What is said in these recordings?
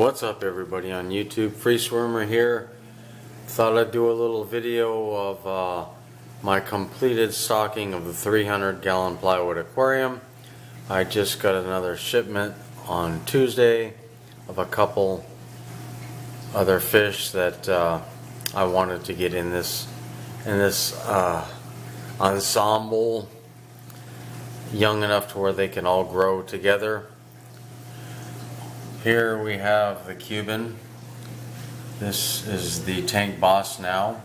What's up everybody on YouTube? Free Swimmer here. Thought I'd do a little video of my completed stocking of the 300-gallon Plywood Aquarium. I just got another shipment on Tuesday of a couple other fish that I wanted to get in this ensemble, young enough to where they can all grow together. Here we have the Cuban. This is the tank boss now.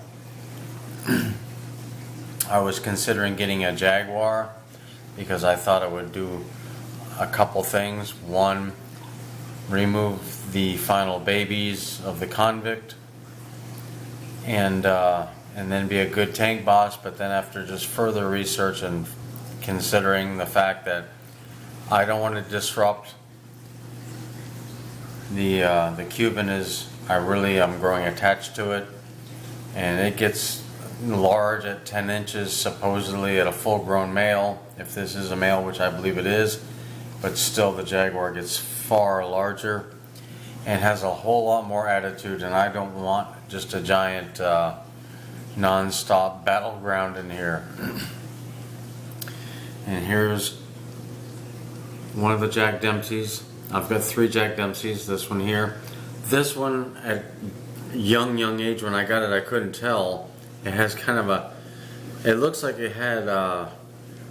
I was considering getting a Jaguar because I thought it would do a couple things. One, remove the final babies of the convict, and then be a good tank boss. But then after just further research and considering the fact that I don't want to disrupt the Cuban, I'm growing attached to it, and it gets large at 10 inches supposedly at a full-grown male, if this is a male, which I believe it is. But still, the Jaguar gets far larger and has a whole lot more attitude, and I don't want just a giant non-stop battleground in here. And here's one of the Jack Dempseys. I've got 3 Jack Dempseys. This one here. This one, at young age when I got it, I couldn't tell. It has kind of it looks like it had a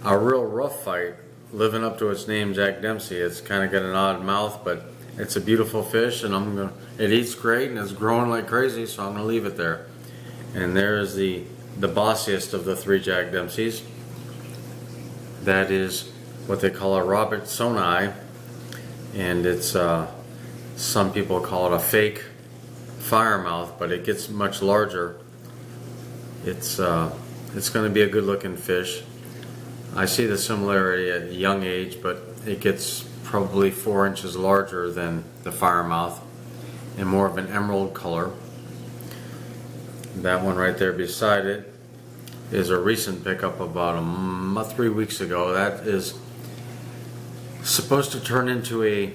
real rough fight living up to its name, Jack Dempsey. It's kind of got an odd mouth, but it's a beautiful fish, and it eats great and it's growing like crazy, so I'm going to leave it there. And there's the bossiest of the 3 Jack Dempseys. That is what they call a Robertsoni. And it's some people call it a fake firemouth, but it gets much larger. It's going to be a good looking fish. I see the similarity at a young age, but it gets probably 4 inches larger than the firemouth and more of an emerald color. That one right there beside it is a recent pickup about 3 weeks ago. That is supposed to turn into a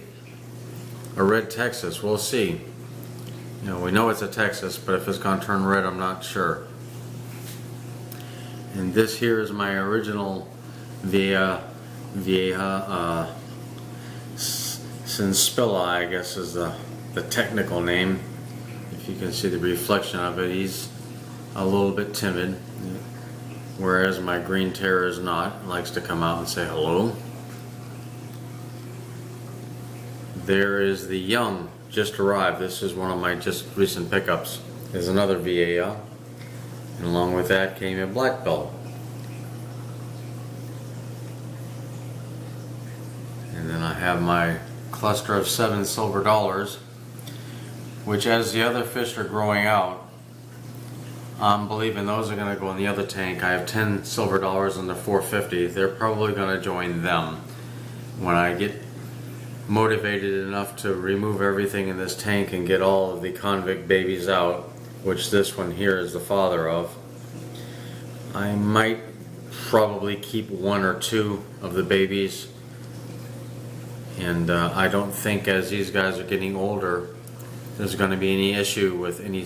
red Texas. We'll see. You know, we know it's a Texas, but if it's going to turn red, I'm not sure. And this here is my original Vieja Sinspilla, I guess is the technical name. If you can see the reflection of it, he's a little bit timid, whereas my green terror is not. He likes to come out and say hello. There is the young, just arrived. This is one of my just recent pickups. There's another Vieja, and along with that came a black belt. And then I have my cluster of 7 silver dollars, which, as the other fish are growing out, I'm believing those are going to go in the other tank. I have 10 silver dollars and they're $4.50. They're probably going to join them when I get motivated enough to remove everything in this tank and get all of the convict babies out, which this one here is the father of. I might probably keep 1 or 2 of the babies, and I don't think as these guys are getting older there's going to be any issue with any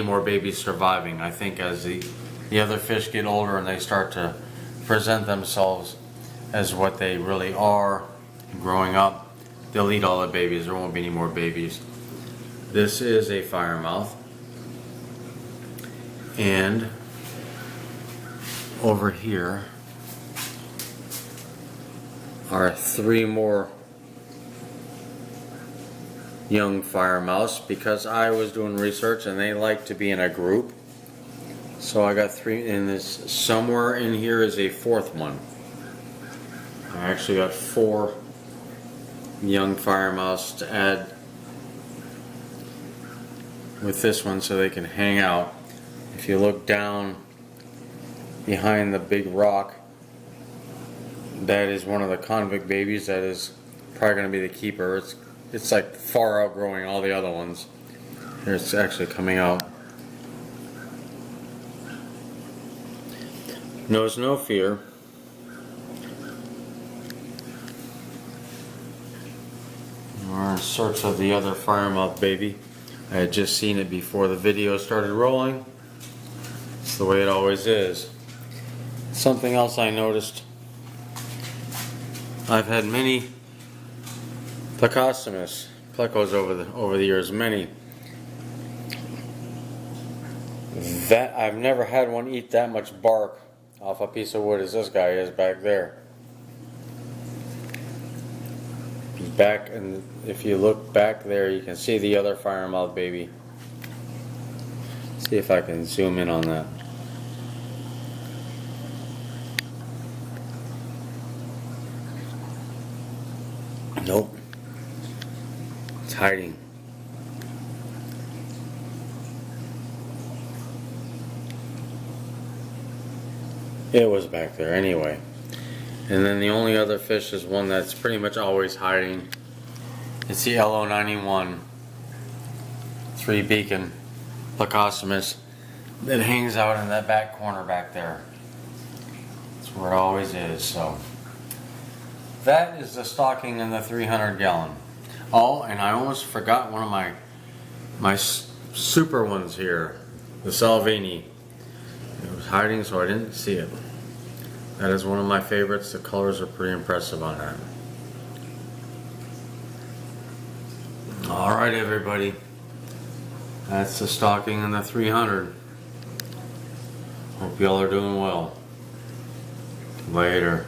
more babies surviving. I think as the other fish get older and they start to present themselves as what they really are growing up, they'll eat all the babies. There won't be any more babies. This is a firemouth, and over here are 3 more young firemouths, because I was doing research and they like to be in a group. So I got 3 in this. Somewhere in here is a 4th one. I actually got 4 young firemouths to add with this one so they can hang out. If you look down behind the big rock, that is one of the convict babies. That is probably going to be the keeper. It's like far outgrowing all the other ones. Here it's actually coming out. Knows no fear. search of the other firemouth baby. I had just seen it before the video started rolling. It's the way it always is. Something else I noticed. I've had many Plecostomus, plecos over the years, many. That I've never had one eat that much bark off a piece of wood as this guy is back there. Back, and if you look back there, you can see the other firemouth baby. See if I can zoom in on that. Nope. It's hiding. It was back there anyway. And then the only other fish is one that's pretty much always hiding. It's the LO91 3 beacon Plecostomus that hangs out in that back corner back there. That's where it always is. So that is the stocking in the 300 gallon. Oh, and I almost forgot one of my super ones here, the Salvini. It was hiding, so I didn't see it. That is one of my favorites. The colors are pretty impressive on that. Alright everybody, that's the stocking in the 300. Hope y'all are doing well. Later.